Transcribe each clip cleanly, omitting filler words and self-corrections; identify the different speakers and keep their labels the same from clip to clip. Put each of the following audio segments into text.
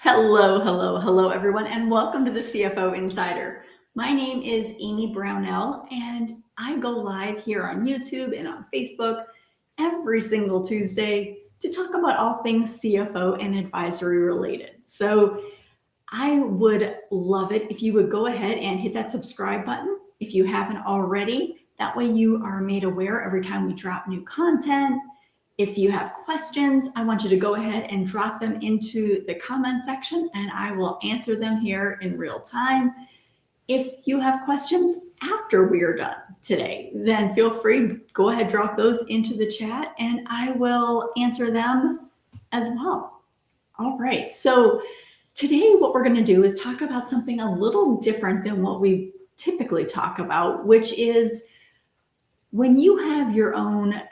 Speaker 1: Hello, everyone, and welcome to the CFO Insider. My name is Amy Brownell, and I go live here on YouTube and on Facebook every single Tuesday to talk about all things CFO and advisory related. So I would love it if you would go ahead and hit that subscribe button if you haven't already. That way you are made aware every time we drop new content. If you have questions, I want you to go ahead and drop them into the comment section and I will answer them here in real time. If you have questions after we are done today, then feel free to go ahead, drop those into the chat and I will answer them as well. All right, so today what we're going to do is talk about something a little different than what we typically talk about, which is when you have your own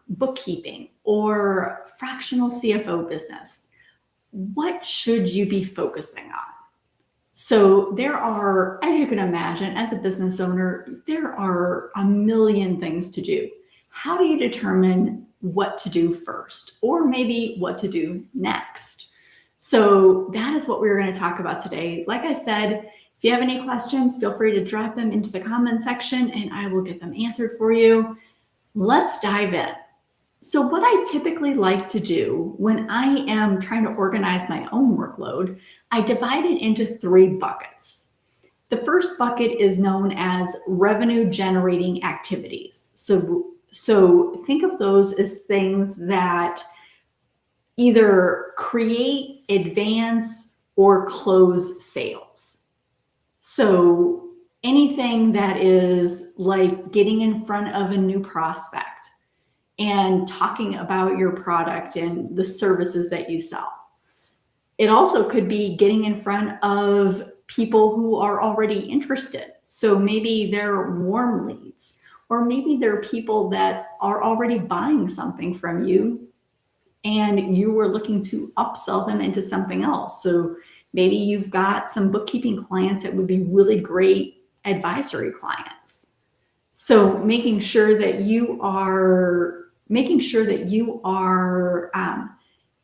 Speaker 1: bookkeeping or fractional CFO business, what should you be focusing on? So there are, as you can imagine, as a business owner, there are a million things to do. How do you determine what to do first, or maybe what to do next? So that is what we're going to talk about today. Like I said, if you have any questions, feel free to drop them into the comment section and I will get them answered for you. Let's dive in. So what I typically like to do when I am trying to organize my own workload, I divide it into 3 buckets. The first bucket is known as revenue generating activities. So think of those as things that either create, advance, or close sales. So anything that is like getting in front of a new prospect and talking about your product and the services that you sell. It also could be getting in front of people who are already interested. So maybe they're warm leads, or maybe they're people that are already buying something from you and you were looking to upsell them into something else. So maybe you've got some bookkeeping clients that would be really great advisory clients. So making sure that you are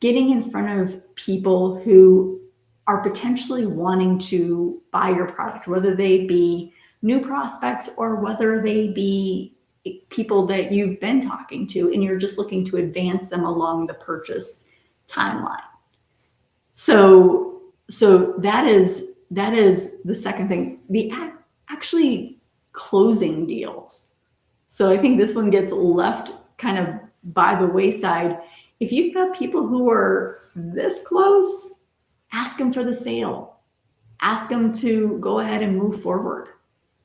Speaker 1: getting in front of people who are potentially wanting to buy your product, whether they be new prospects or whether they be people that you've been talking to and you're just looking to advance them along the purchase timeline. So that is the second thing. The actually closing deals. So I think this one gets left kind of by the wayside. If you've got people who are this close, ask them for the sale. Ask them to go ahead and move forward.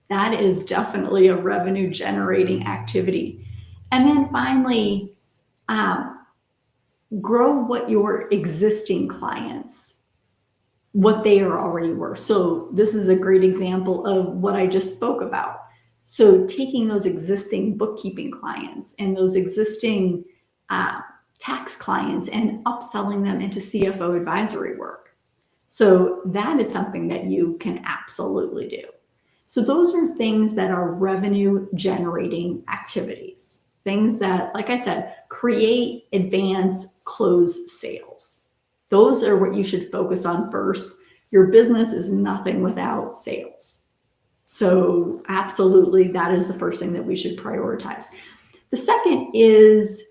Speaker 1: That is definitely a revenue generating activity. And then finally, grow what your existing clients, what they are already worth. So this is a great example of what I just spoke about. So taking those existing bookkeeping clients and those existing tax clients and upselling them into CFO advisory work. So that is something that you can absolutely do. So those are things that are revenue generating activities. Things that, like I said, create, advance, close sales. Those are what you should focus on first. Your business is nothing without sales. So absolutely, that is the first thing that we should prioritize. The second is,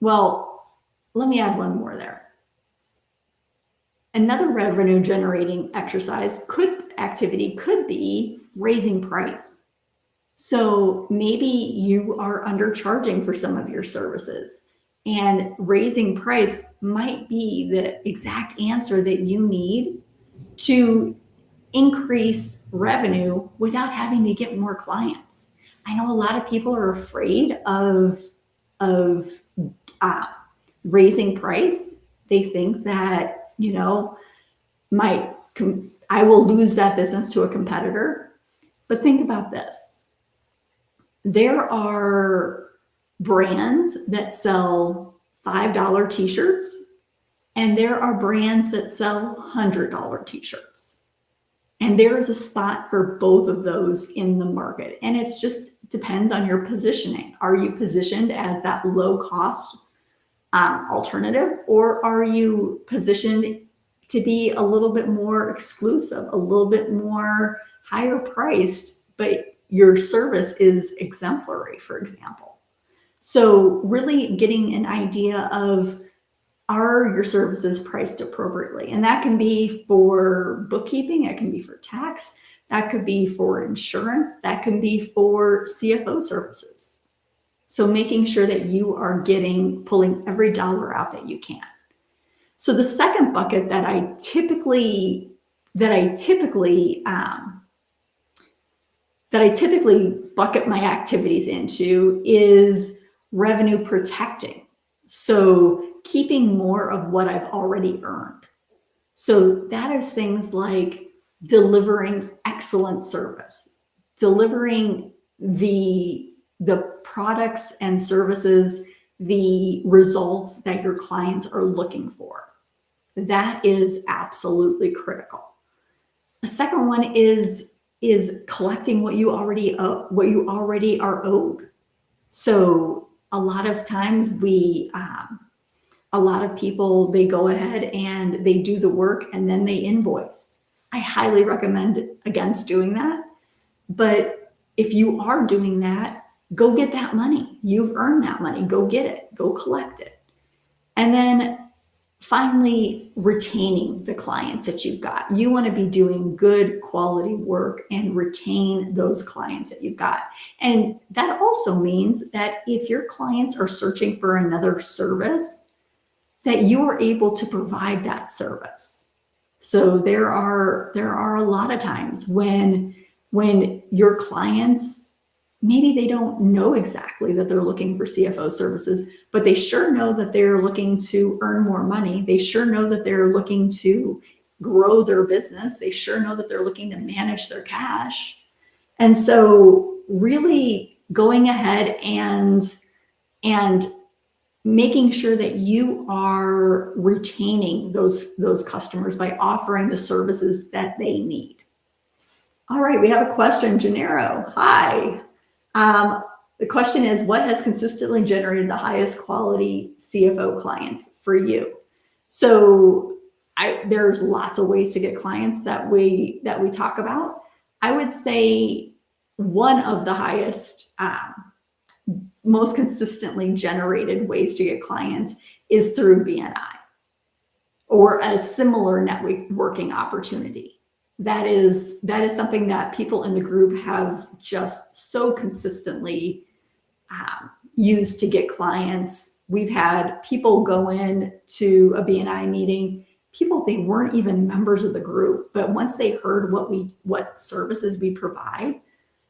Speaker 1: well, let me add one more there. Another revenue generating activity could be raising price. So maybe you are undercharging for some of your services, and raising price might be the exact answer that you need to increase revenue without having to get more clients. I know a lot of people are afraid of raising price. They think that, I will lose that business to a competitor. But think about this. There are brands that sell $5 t-shirts, and there are brands that sell $100 t-shirts. And there is a spot for both of those in the market. And it's just depends on your positioning. Are you positioned as that low cost alternative, or are you positioned to be a little bit more exclusive, a little bit more higher priced, but your service is exemplary, for example? So really getting an idea of, are your services priced appropriately? And that can be for bookkeeping, it can be for tax, that could be for insurance, that can be for CFO services. So making sure that you are pulling every dollar out that you can. So the second bucket that I typically bucket my activities into is revenue protecting. So keeping more of what I've already earned. So that is things like delivering excellent service, delivering the products and services, the results that your clients are looking for. That is absolutely critical. The second one is collecting what you already are owed. So a lot of times a lot of people, they go ahead and they do the work and then they invoice. I highly recommend against doing that. But if you are doing that, go get that money. You've earned that money. Go get it. Go collect it. And then finally, retaining the clients that you've got. You want to be doing good quality work and retain those clients that you've got. And that also means that if your clients are searching for another service, that you are able to provide that service. So there are a lot of times when your clients, maybe they don't know exactly that they're looking for CFO services, but they sure know that they're looking to earn more money. They sure know that they're looking to grow their business. They sure know that they're looking to manage their cash. And so really going ahead and making sure that you are retaining those customers by offering the services that they need. All right, we have a question, Gennaro. Hi. The question is, what has consistently generated the highest quality CFO clients for you? So there's lots of ways to get clients that we talk about. I would say one of the highest, most consistently generated ways to get clients is through BNI or a similar networking opportunity. That is something that people in the group have just so consistently used to get clients. We've had people go in to a BNI meeting, people, they weren't even members of the group, but once they heard what services we provide,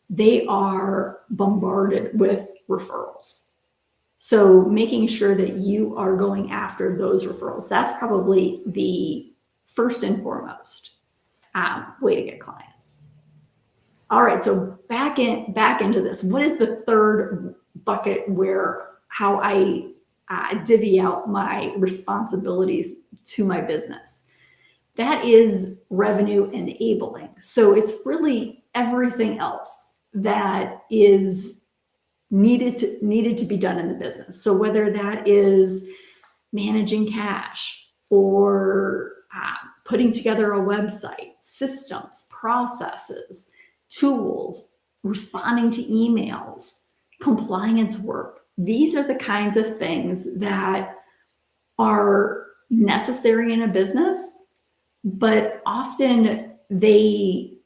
Speaker 1: they are bombarded with referrals. So making sure that you are going after those referrals, that's probably the first and foremost way to get clients. All right, so back into this. What is the third bucket how I divvy out my responsibilities to my business? That is revenue enabling. So it's really everything else that is needed to be done in the business. So whether that is managing cash or putting together a website, systems, processes, tools, responding to emails, compliance work. These are the kinds of things that are necessary in a business, but often they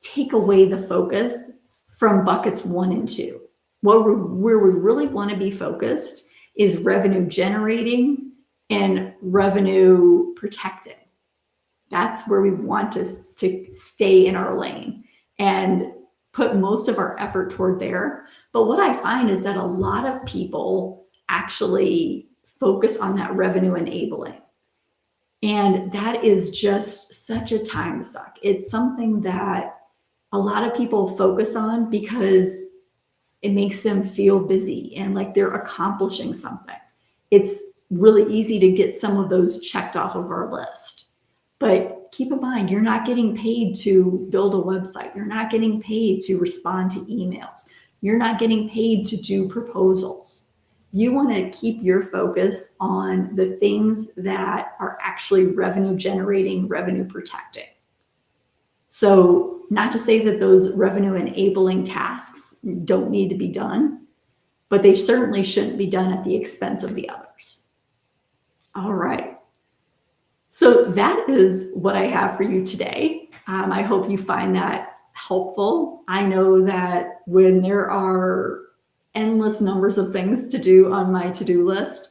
Speaker 1: take away the focus from buckets 1 and 2. Where we really want to be focused is revenue generating and revenue protecting. That's where we want to stay in our lane and put most of our effort toward there. But what I find is that a lot of people actually focus on that revenue enabling. And that is just such a time suck. It's something that a lot of people focus on because it makes them feel busy and like they're accomplishing something. It's really easy to get some of those checked off of our list. But keep in mind, you're not getting paid to build a website. You're not getting paid to respond to emails. You're not getting paid to do proposals. You want to keep your focus on the things that are actually revenue generating, revenue protecting. So not to say that those revenue enabling tasks don't need to be done, but they certainly shouldn't be done at the expense of the others. All right. So that is what I have for you today. I hope you find that helpful. I know that when there are endless numbers of things to do on my to-do list,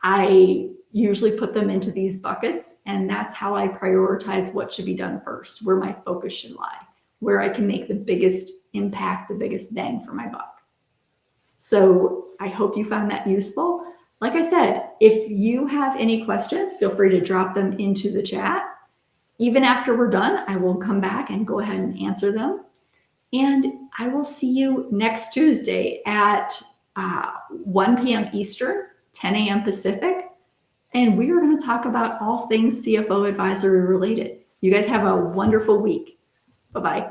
Speaker 1: I usually put them into these buckets, and that's how I prioritize what should be done first, where my focus should lie, where I can make the biggest impact, the biggest bang for my buck. So I hope you found that useful. Like I said, if you have any questions, feel free to drop them into the chat. Even after we're done, I will come back and go ahead and answer them. And I will see you next Tuesday at 1 p.m. Eastern, 10 a.m. Pacific. And we are going to talk about all things CFO advisory related. You guys have a wonderful week. Bye-bye.